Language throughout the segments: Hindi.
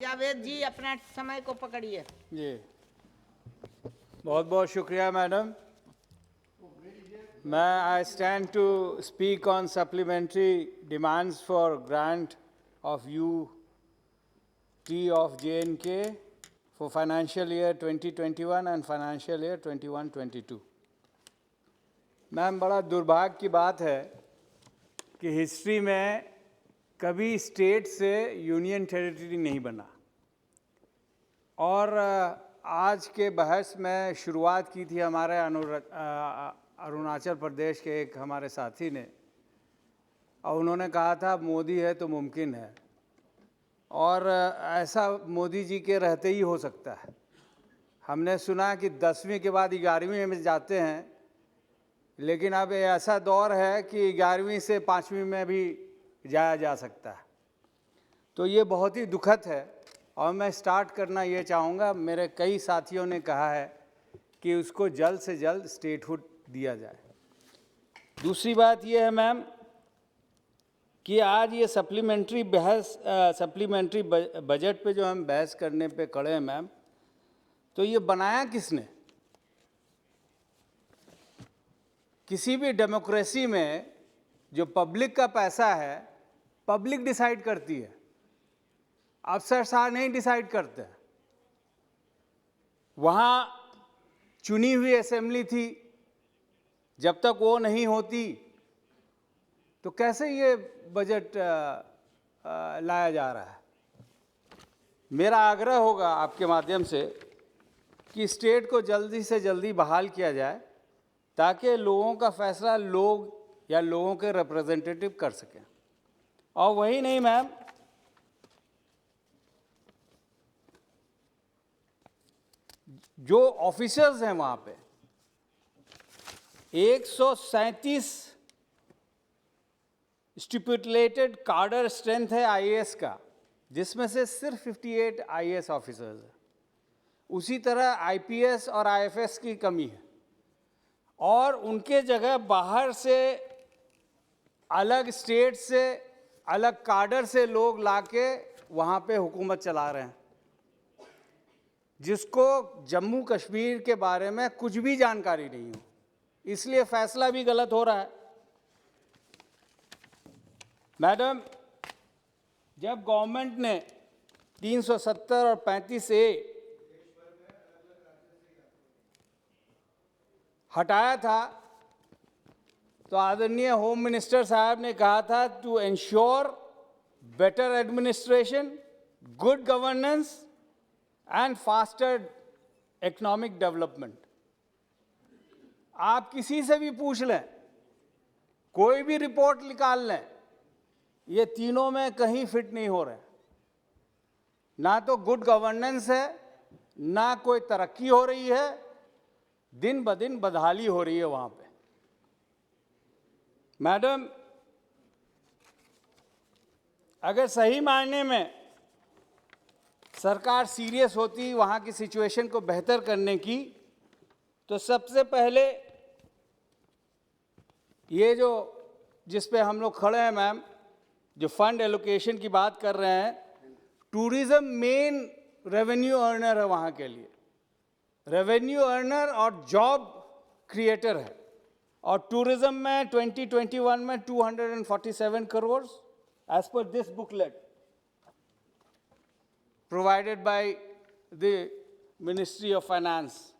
जावेद जी अपना समय को पकड़िए। जी बहुत बहुत शुक्रिया मैडम। मैं I stand to speak on supplementary demands for grant of UT of J&K for financial year 2021 and financial year 21-22। Ma'am, बड़ा दुर्भाग्य की बात है कि हिस्ट्री में कभी स्टेट से यूनियन टेरिटरी नहीं बना, और आज के बहस में शुरुआत की थी हमारे अरुणाचल प्रदेश के एक हमारे साथी ने, और उन्होंने कहा था मोदी है तो मुमकिन है, और ऐसा मोदी जी के रहते ही हो सकता है। हमने सुना कि 10वीं के बाद 11वीं में जाते हैं, लेकिन अब ऐसा दौर है कि 11वीं से 5वीं में भी जाया जा सकता है। तो ये बहुत ही दुखद है, और मैं स्टार्ट करना ये चाहूँगा, मेरे कई साथियों ने कहा है कि उसको जल्द से जल्द स्टेटहुड दिया जाए। दूसरी बात ये है मैम कि आज ये सप्लीमेंट्री बजट पे जो हम बहस करने पे खड़े हैं मैम, तो ये बनाया किसने? किसी भी डेमोक्रेसी में जो पब्लिक का पैसा है, पब्लिक डिसाइड करती है, अफसरशाह नहीं डिसाइड करते हैं। वहाँ चुनी हुई असेंबली थी, जब तक वो नहीं होती तो कैसे ये बजट लाया जा रहा है? मेरा आग्रह होगा आपके माध्यम से कि स्टेट को जल्दी से जल्दी बहाल किया जाए, ताकि लोगों का फैसला लोग या लोगों के रिप्रेजेंटेटिव कर सकें। और वही नहीं मैम, जो ऑफिसर्स हैं वहाँ पे 137 स्टिपुलेटेड कार्डर स्ट्रेंथ है आईएएस का, जिसमें से सिर्फ 58 आईएएस ऑफिसर्स हैं। उसी तरह आईपीएस और आईएफएस की कमी है, और उनके जगह बाहर से अलग स्टेट से अलग कार्डर से लोग लाके वहाँ पे हुकूमत चला रहे हैं, जिसको जम्मू कश्मीर के बारे में कुछ भी जानकारी नहीं हो, इसलिए फैसला भी गलत हो रहा है। मैडम, जब गवर्नमेंट ने 370 और 35A हटाया था, तो आदरणीय होम मिनिस्टर साहब ने कहा था to ensure better administration, good governance and faster economic development. आप किसी से भी पूछ लें, कोई भी रिपोर्ट निकाल लें, ये तीनों में कहीं फिट नहीं हो रहे। ना तो गुड गवर्नेंस है, ना कोई तरक्की हो रही है, दिन ब दिन बदहाली हो रही है वहाँ पे। मैडम, अगर सही मायने में सरकार सीरियस होती वहाँ की सिचुएशन को बेहतर करने की, तो सबसे पहले ये जो जिस पे हम लोग खड़े हैं मैम, जो फंड एलोकेशन की बात कर रहे हैं, टूरिज्म मेन रेवेन्यू अर्नर है वहाँ के लिए, रेवेन्यू अर्नर और जॉब क्रिएटर है। और टूरिज्म में 2021 में 247 crore as per this booklet provided by the ministry of finance,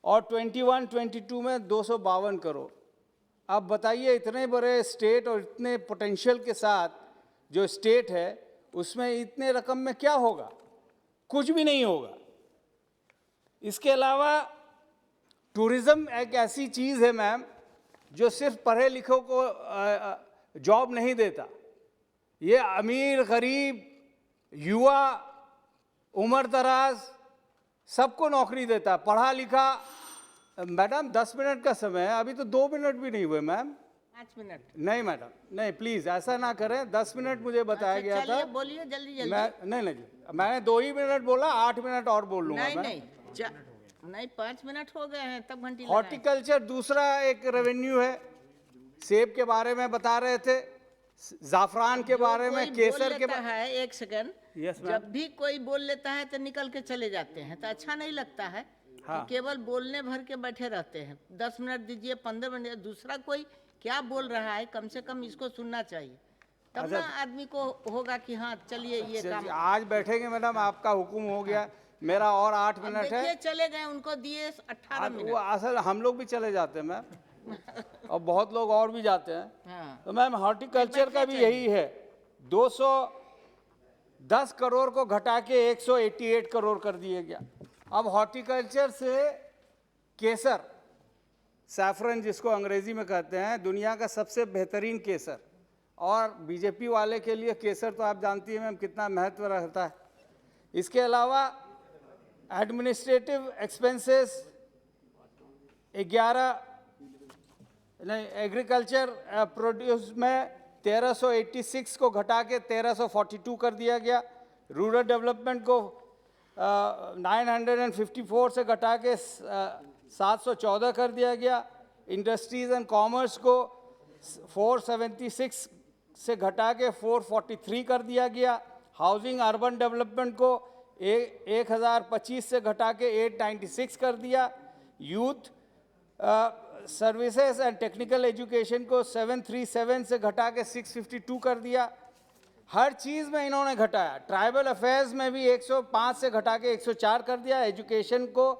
और 21-22 में 252 करोड़। अब बताइए, इतने बड़े स्टेट और इतने पोटेंशियल के साथ जो स्टेट है, उसमें इतने रकम में क्या होगा? कुछ भी नहीं होगा। इसके अलावा टूरिज्म एक ऐसी चीज़ है मैम, जो सिर्फ पढ़े लिखों को जॉब नहीं देता। ये अमीर, गरीब, युवा, उम्र दराज सबको नौकरी देता। पढ़ा लिखा, मैडम 10 मिनट का समय है, अभी तो 2 मिनट भी नहीं हुए मैम। 5 मिनट नहीं मैडम, नहीं प्लीज़ ऐसा ना करें। 10 मिनट मुझे बताया गया था। बोलिए जल्दी जल्दी। नहीं, मैंने 2 ही मिनट बोला, 8 मिनट और बोल लूँगा। नहीं 5 मिनट हो गए हैं, तब घंटी हॉर्टिकल्चर दूसरा एक रेवेन्यू है, सेब के बारे में बता रहे थे। जाफरान के बारे में, कोई केसर बोल के लेता है, एक सेकंड, यस मैम। जब भी कोई बोल लेता है तो निकल के चले जाते हैं, तो अच्छा नहीं लगता है। हाँ। कि केवल बोलने भर के बैठे रहते हैं। 10 मिनट दीजिए, 15 मिनट, दूसरा कोई क्या बोल रहा है कम से कम इसको सुनना चाहिए, तब ना आदमी को होगा कि हाँ चलिए ये काम। आज बैठेंगे मैडम, आपका हुक्म हो गया, मेरा और 8 अब मिनट है। देखिए चले गए, उनको दिए 18 वो मिनट। असल हम लोग भी चले जाते हैं मैम, और बहुत लोग और भी जाते हैं। हाँ। तो मैम हॉर्टिकल्चर का भी यही है, 210 करोड़ को घटा के 188 करोड़ कर दिया गया। अब हॉर्टिकल्चर से केसर, सैफरन जिसको अंग्रेजी में कहते हैं, दुनिया का सबसे बेहतरीन केसर, और बीजेपी वाले के लिए केसर तो आप जानती हैं मैम कितना महत्व रहता है। इसके अलावा एडमिनिस्ट्रेटिव एक्सपेंसेस 11 नहीं, एग्रीकल्चर प्रोड्यूस में 1386 को घटा के 1342 कर दिया गया। रूरल डेवलपमेंट को 954 से घटा के 714 कर दिया गया। इंडस्ट्रीज एंड कॉमर्स को 476 से घटा के 443 कर दिया गया। हाउसिंग अर्बन डेवलपमेंट को 1025 से घटा के 896 कर दिया। Youth services and technical education को 737 से घटा के 652 कर दिया। हर चीज़ में इन्होंने घटाया। ट्राइबल अफेयर्स में भी 105 से घटा के 104 कर दिया। एजुकेशन को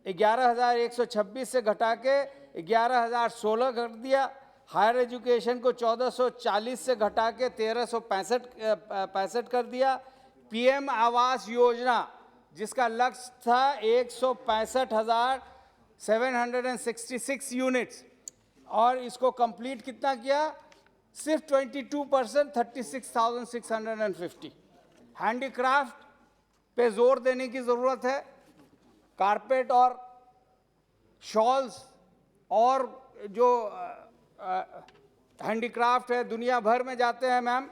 11,126 से घटा के 11,016 कर दिया। हायर एजुकेशन को 1440 से घटा के 1365 कर दिया। पीएम आवास योजना जिसका लक्ष्य था 165,766 यूनिट्स, और इसको कंप्लीट कितना किया? सिर्फ 22%, 36,650। हैंडीक्राफ्ट पे जोर देने की ज़रूरत है। कारपेट और शॉल्स और जो हैंडीक्राफ्ट है दुनिया भर में जाते हैं मैम,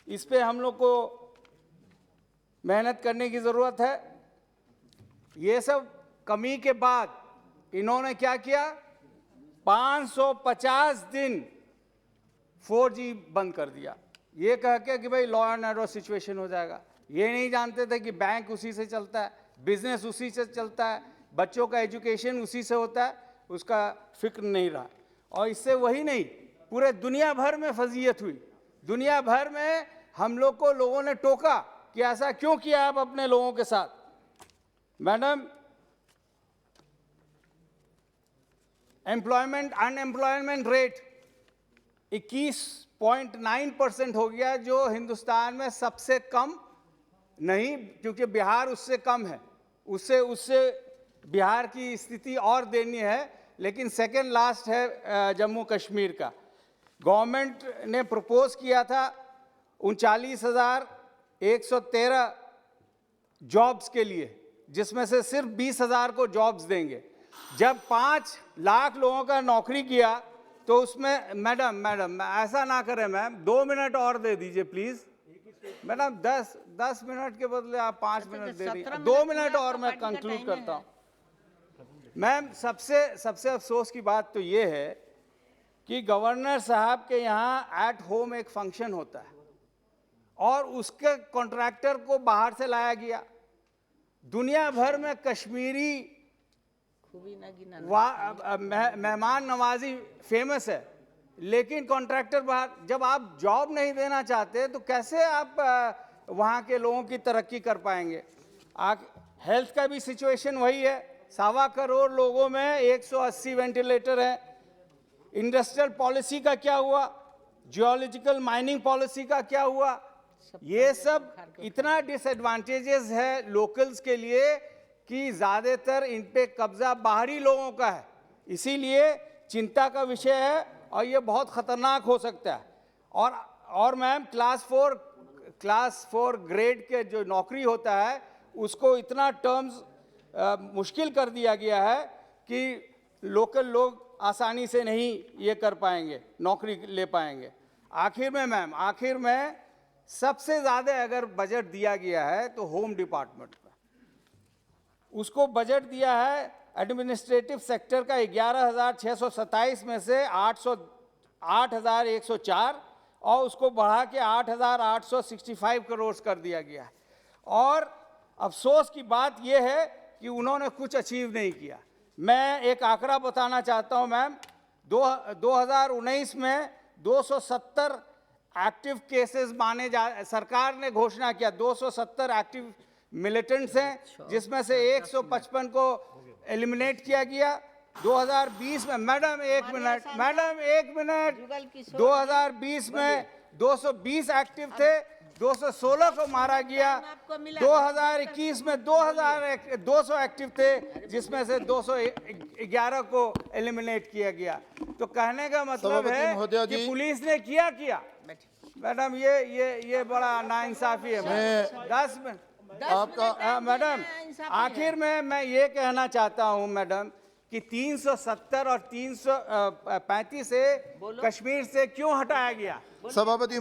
इस पे हम लोग को मेहनत करने की ज़रूरत है। ये सब कमी के बाद इन्होंने क्या किया? 550 दिन 4G बंद कर दिया, ये कह के कि भाई लॉ एंड ऑर्डर सिचुएशन हो जाएगा। ये नहीं जानते थे कि बैंक उसी से चलता है, बिजनेस उसी से चलता है, बच्चों का एजुकेशन उसी से होता है, उसका फिक्र नहीं रहा। और इससे वही नहीं, पूरे दुनिया भर में फजीयत हुई। दुनिया भर में हम लोग को लोगों ने टोका कि ऐसा क्यों किया आप अपने लोगों के साथ। मैडम, एम्प्लॉयमेंट अनएम्प्लॉयमेंट रेट 21.9% हो गया, जो हिंदुस्तान में सबसे कम नहीं, क्योंकि बिहार उससे कम है, उससे बिहार की स्थिति और दयनीय है, लेकिन सेकेंड लास्ट है जम्मू कश्मीर का। गवर्नमेंट ने प्रपोज किया था 39,113 जॉब्स के लिए, जिसमें से सिर्फ 20,000 को जॉब्स देंगे। जब 5 लाख लोगों का नौकरी किया तो उसमें मैडम ऐसा ना करें मैम, 2 मिनट और दे दीजिए प्लीज़। मैडम 10 मिनट के बदले आप 5 मिनट दे रही हैं। 2 मिनट और मैं कंक्लूड करता हूँ। मैम, सबसे अफसोस की बात तो ये है कि गवर्नर साहब के यहाँ एट होम एक फंक्शन होता है और उसके कॉन्ट्रैक्टर को बाहर से लाया गया। दुनिया भर में कश्मीरी मेहमान नवाजी फेमस है, लेकिन कॉन्ट्रैक्टर बाहर। जब आप जॉब नहीं देना चाहते तो कैसे आप वहाँ के लोगों की तरक्की कर पाएंगे? हेल्थ का भी सिचुएशन वही है। 1.25 करोड़ लोगों में 180 वेंटिलेटर हैं। इंडस्ट्रियल पॉलिसी का क्या हुआ? जियोलॉजिकल माइनिंग पॉलिसी का क्या हुआ? ये सब इतना डिसएडवांटेजेस है लोकल्स के लिए कि ज़्यादातर इन पे कब्जा बाहरी लोगों का है। इसीलिए चिंता का विषय है और ये बहुत ख़तरनाक हो सकता है। और मैम, क्लास 4 ग्रेड के जो नौकरी होता है उसको इतना टर्म्स मुश्किल कर दिया गया है कि लोकल लोग आसानी से नहीं ये कर पाएंगे, नौकरी ले पाएंगे। आखिर में सबसे ज़्यादा अगर बजट दिया गया है तो होम डिपार्टमेंट का, उसको बजट दिया है एडमिनिस्ट्रेटिव सेक्टर का 11,627 में से 8,104, और उसको बढ़ा के 8,865 करोड़ कर दिया गया है। और अफसोस की बात यह है कि उन्होंने कुछ अचीव नहीं किया। मैं एक आंकड़ा बताना चाहता हूं मैम, 2019 में 270 एक्टिव केसेस माने जा, सरकार ने घोषणा किया 270 एक्टिव मिलिटेंट्स हैं, जिसमें से 155 को एलिमिनेट किया गया। 2020 में मैडम एक मिनट, 2020 में 220 एक्टिव थे, 216 को मारा गया। 2021 में 200 एक्टिव थे, जिसमें से 211 को एलिमिनेट किया गया। तो कहने का मतलब है कि पुलिस ने किया मैडम, ये बड़ा नाइंसाफी है। 10 मिनट आपका मैडम, आखिर में मैं ये कहना चाहता हूं मैडम कि 370 और 335 से कश्मीर से क्यों हटाया गया? सभापति